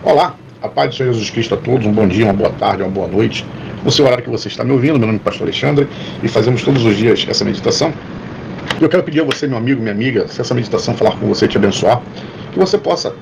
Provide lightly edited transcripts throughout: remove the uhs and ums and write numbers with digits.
Olá, a paz do Senhor Jesus Cristo a todos, um bom dia, uma boa tarde, uma boa noite. No seu horário que você está me ouvindo, meu nome é Pastor Alexandre e fazemos todos os dias essa meditação. Eu quero pedir a você, meu amigo, minha amiga, se essa meditação falar com você e te abençoar, que você possa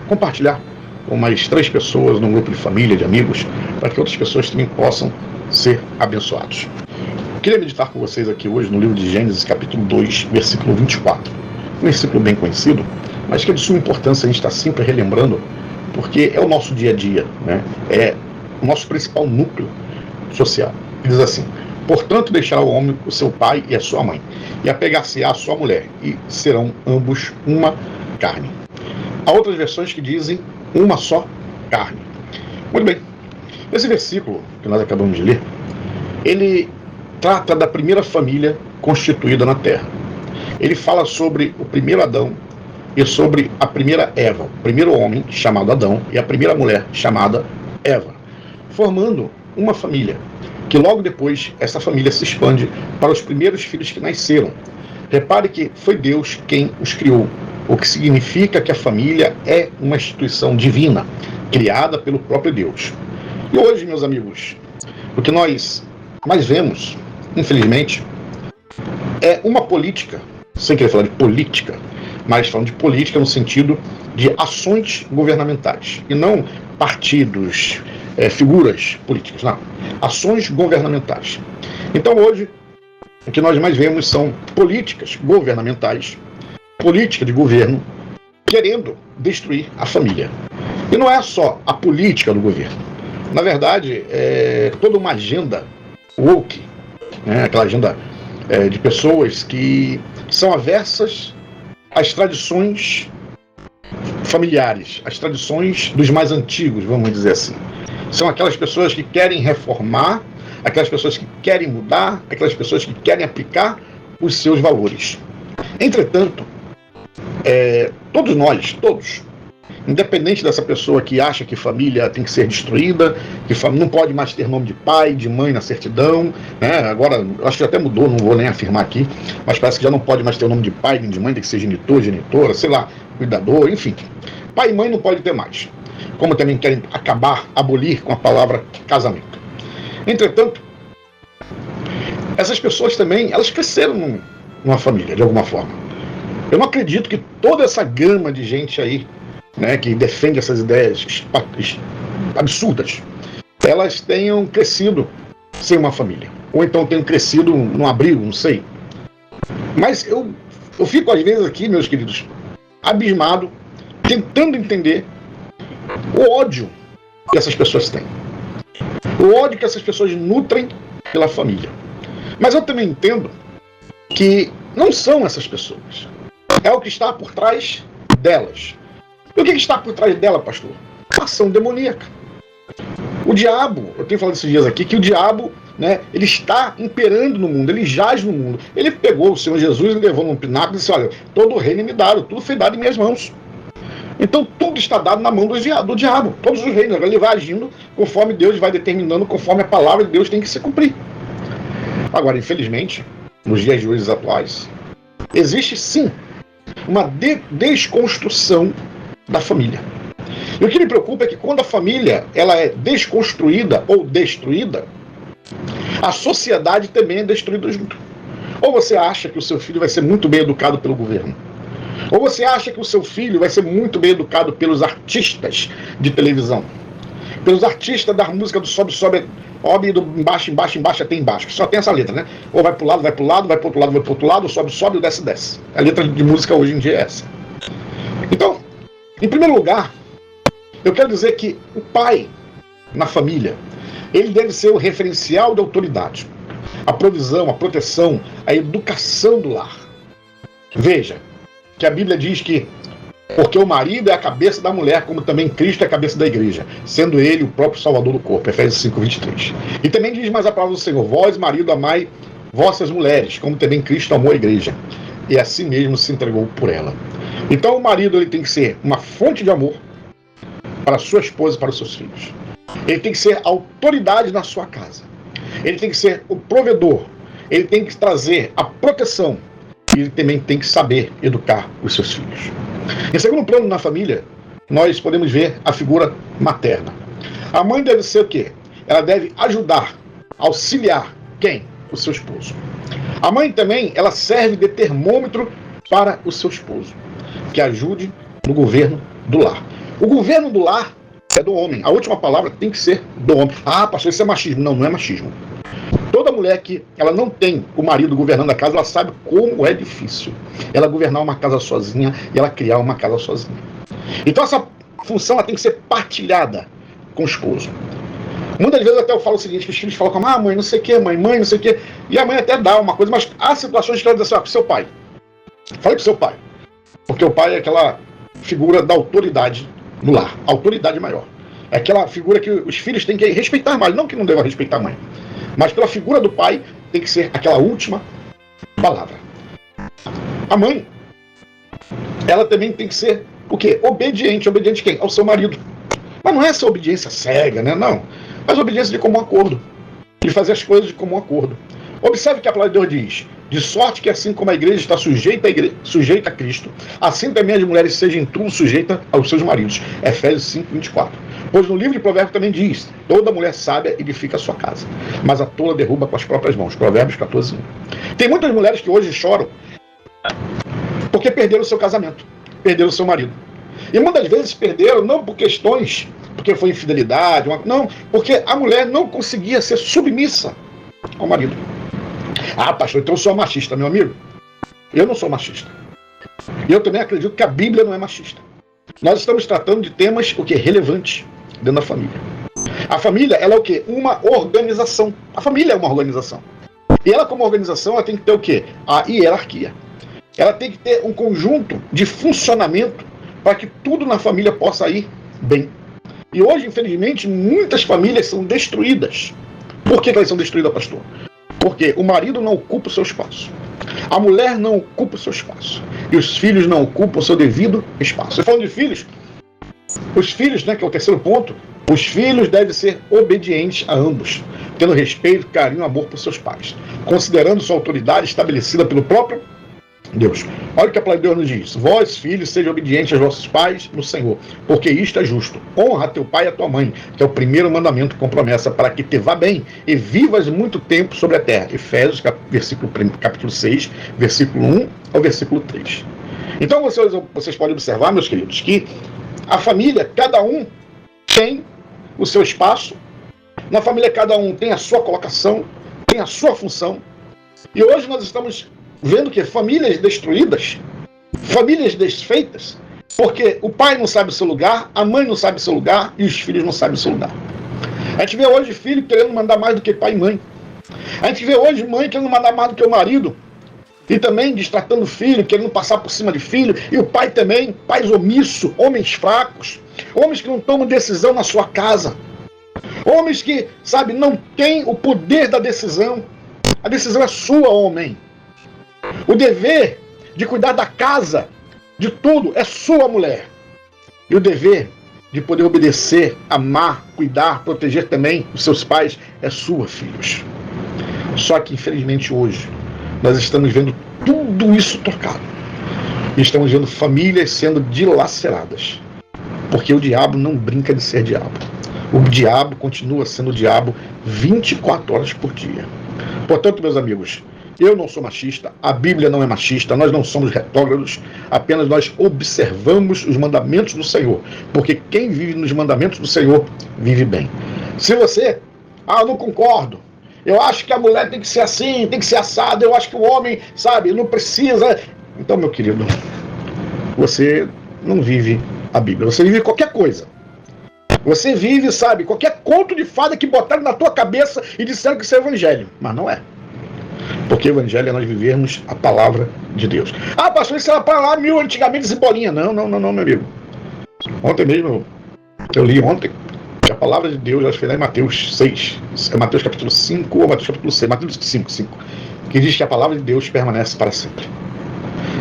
compartilhar com mais 3 pessoas num grupo de família, de amigos, para que outras pessoas também possam ser abençoados. Eu queria meditar com vocês aqui hoje no livro de Gênesis, capítulo 2, versículo 24. Um versículo bem conhecido, mas que é de suma importância a gente estar sempre relembrando, porque é o nosso dia a dia, né? É o nosso principal núcleo social. Ele diz assim: portanto deixará o homem o seu pai e a sua mãe, e apegar-se-á a sua mulher, e serão ambos uma carne. Há outras versões que dizem uma só carne. Muito bem, esse versículo que nós acabamos de ler, ele trata da primeira família constituída na Terra. Ele fala sobre o primeiro Adão e sobre a primeira Eva, o primeiro homem chamado Adão e a primeira mulher chamada Eva, formando uma família, que logo depois essa família se expande para os primeiros filhos que nasceram. Repare que foi Deus quem os criou, o que significa que a família é uma instituição divina, criada pelo próprio Deus. E hoje, meus amigos, o que nós mais vemos, infelizmente, é uma política, sem querer falar de política, mas falando de política no sentido de ações governamentais, e não partidos, figuras políticas, não. Ações governamentais. Então hoje, o que nós mais vemos são políticas governamentais, política de governo, querendo destruir a família. E não é só a política do governo. Na verdade, é toda uma agenda woke, né? Aquela agenda de pessoas que são aversas às tradições familiares, às tradições dos mais antigos, vamos dizer assim. São aquelas pessoas que querem reformar, aquelas pessoas que querem mudar, aquelas pessoas que querem aplicar os seus valores. Entretanto, todos nós, independente dessa pessoa que acha que família tem que ser destruída, que não pode mais ter nome de pai, de mãe na certidão, né? Agora, acho que até mudou, não vou nem afirmar aqui, mas parece que já não pode mais ter o nome de pai nem de mãe, tem que ser genitor, genitora, sei lá, cuidador, enfim. Pai e mãe não pode ter mais. Como também querem abolir com a palavra casamento. Entretanto, essas pessoas também, elas cresceram numa família, de alguma forma. Eu não acredito que toda essa gama de gente aí, né, que defende essas ideias absurdas, elas tenham crescido sem uma família. Ou então tenham crescido num abrigo, não sei. Mas eu fico às vezes aqui, meus queridos, abismado, tentando entender o ódio que essas pessoas têm. O ódio que essas pessoas nutrem pela família. Mas eu também entendo que não são essas pessoas. É o que está por trás delas. E o que está por trás dela, pastor? Ação demoníaca. O diabo, eu tenho falado esses dias aqui, que o diabo, né, ele está imperando no mundo, ele jaz no mundo. Ele pegou o Senhor Jesus e levou num pináculo e disse: olha, todo o reino me dado, tudo foi dado em minhas mãos. Então tudo está dado na mão do diabo, todos os reinos. Agora ele vai agindo conforme Deus vai determinando, conforme a palavra de Deus tem que se cumprir. Agora, infelizmente, nos dias de hoje atuais, existe sim uma desconstrução da família. E o que me preocupa é que quando a família ela é desconstruída ou destruída, a sociedade também é destruída junto. Ou você acha que o seu filho vai ser muito bem educado pelo governo, ou você acha que o seu filho vai ser muito bem educado pelos artistas de televisão, pelos artistas da música do sobe, sobe, sobe, do embaixo, embaixo, embaixo, até embaixo, que só tem essa letra, né? Ou vai pro lado, vai pro lado, vai pro outro lado, vai pro outro lado, sobe, sobe, o desce, desce. A letra de música hoje em dia é essa. Então, em primeiro lugar, eu quero dizer que o pai na família, ele deve ser o referencial da autoridade. A provisão, a proteção, a educação do lar. Veja que a Bíblia diz que porque o marido é a cabeça da mulher, como também Cristo é a cabeça da igreja, sendo ele o próprio salvador do corpo, Efésios 5:23. E também diz mais a palavra do Senhor: vós, marido, amai vossas mulheres, como também Cristo amou a igreja, e assim mesmo se entregou por ela. Então o marido ele tem que ser uma fonte de amor para a sua esposa e para os seus filhos. Ele tem que ser autoridade na sua casa. Ele tem que ser o provedor. Ele tem que trazer a proteção. E ele também tem que saber educar os seus filhos. Em segundo plano, na família, nós podemos ver a figura materna. A mãe deve ser o quê? Ela deve ajudar, auxiliar quem? O seu esposo. A mãe também, ela serve de termômetro para o seu esposo, que ajude no governo do lar. O governo do lar é do homem. A última palavra tem que ser do homem. Ah, pastor, isso é machismo. Não, não é machismo. Toda mulher que ela não tem o marido governando a casa, ela sabe como é difícil ela governar uma casa sozinha e ela criar uma casa sozinha. Então essa função ela tem que ser partilhada com o esposo. Muitas vezes até eu falo o seguinte, que os filhos falam com a mãe não sei o que, mãe, não sei o que, e a mãe até dá uma coisa, mas há situações que ela diz assim, com seu pai. Fale com seu pai. Porque o pai é aquela figura da autoridade no lar, autoridade maior. É aquela figura que os filhos têm que respeitar mais, não que não devam respeitar a mãe, mas pela figura do pai tem que ser aquela última palavra. A mãe, ela também tem que ser o quê? Obediente. Obediente quem? Ao seu marido. Mas não é essa obediência cega, né? Não. Mas obediência de comum acordo. De fazer as coisas de comum acordo. Observe que a palavra de Deus diz: de sorte que assim como a igreja está sujeita a Cristo, assim também as mulheres sejam em tudo sujeitas aos seus maridos. Efésios 5, 24. Pois no livro de Provérbios também diz: toda mulher sábia edifica a sua casa, mas a tola derruba com as próprias mãos. Provérbios 14, 1. Tem muitas mulheres que hoje choram porque perderam o seu casamento, perderam o seu marido. E muitas vezes perderam não por questões, porque foi infidelidade, não, porque a mulher não conseguia ser submissa ao marido. Ah, pastor, então eu sou machista, meu amigo. Eu não sou machista. E eu também acredito que a Bíblia não é machista. Nós estamos tratando de temas o que relevantes dentro da família. A família, ela é o quê? Uma organização. A família é uma organização. E ela, como organização, ela tem que ter o quê? A hierarquia. Ela tem que ter um conjunto de funcionamento para que tudo na família possa ir bem. E hoje, infelizmente, muitas famílias são destruídas. Por que elas são destruídas, pastor? Porque o marido não ocupa o seu espaço. A mulher não ocupa o seu espaço. E os filhos não ocupam o seu devido espaço. E falando de filhos, os filhos, né, que é o terceiro ponto, os filhos devem ser obedientes a ambos, tendo respeito, carinho e amor por seus pais, considerando sua autoridade estabelecida pelo próprio Deus. Olha o que a palavra de Deus nos diz: vós, filhos, sejam obedientes aos vossos pais no Senhor, porque isto é justo. Honra teu pai e a tua mãe, que é o primeiro mandamento com promessa, para que te vá bem e vivas muito tempo sobre a terra. Efésios, capítulo 6, versículo 1 ao versículo 3. Então vocês podem observar, meus queridos, que a família, cada um tem o seu espaço. Na família, cada um tem a sua colocação, tem a sua função. E hoje nós estamos vendo que famílias destruídas, famílias desfeitas, porque o pai não sabe o seu lugar, a mãe não sabe o seu lugar e os filhos não sabem o seu lugar. A gente vê hoje filho querendo mandar mais do que pai e mãe. A gente vê hoje mãe querendo mandar mais do que o marido. E também destratando o filho, querendo passar por cima de filho. E o pai também, pais omissos, homens fracos, homens que não tomam decisão na sua casa. Homens que, sabe, não têm o poder da decisão. A decisão é sua, homem. O dever de cuidar da casa, de tudo, é sua, mulher. E o dever de poder obedecer, amar, cuidar, proteger também os seus pais é sua, filhos. Só que, infelizmente, hoje, nós estamos vendo tudo isso trocado. E estamos vendo famílias sendo dilaceradas. Porque o diabo não brinca de ser diabo. O diabo continua sendo diabo 24 horas por dia. Portanto, meus amigos, eu não sou machista, a Bíblia não é machista, nós não somos retrógrados, apenas nós observamos os mandamentos do Senhor, porque quem vive nos mandamentos do Senhor vive bem. Se você, eu não concordo, eu acho que a mulher tem que ser assim, tem que ser assada, eu acho que o homem, sabe, não precisa. Então, meu querido, você não vive a Bíblia, você vive qualquer coisa. Você vive, sabe, qualquer conto de fada que botaram na tua cabeça e disseram que isso é evangelho, mas não é. Porque o evangelho é nós vivermos a palavra de Deus. Ah, pastor, isso era para lá antigamente esse bolinha. Não, meu amigo. Ontem mesmo, eu li ontem, que a palavra de Deus, acho que foi lá em Mateus 6, é Mateus capítulo 5 ou Mateus capítulo 6, Mateus 5, que diz que a palavra de Deus permanece para sempre.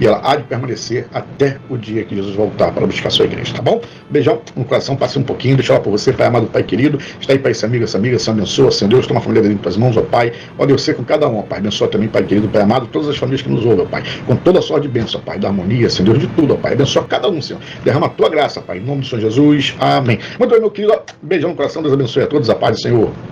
e ela há de permanecer até o dia que Jesus voltar para buscar a sua igreja, tá bom? Beijão no coração, passe um pouquinho, deixa eu falar por você, Pai amado, Pai querido, está aí para esse amigo, Senhor abençoa, Senhor Deus, toma a família dele em tuas mãos, ó Pai, ó Deus, ser com cada um, ó Pai, abençoa também, Pai querido, Pai amado, todas as famílias que nos ouvem, ó Pai, com toda a sorte de bênção, ó Pai, da harmonia, Senhor Deus, de tudo, ó Pai, abençoa cada um, Senhor, derrama a tua graça, Pai, em nome do Senhor Jesus, amém. Muito bem, meu querido, beijão no coração, Deus abençoe a todos, a paz do Senhor.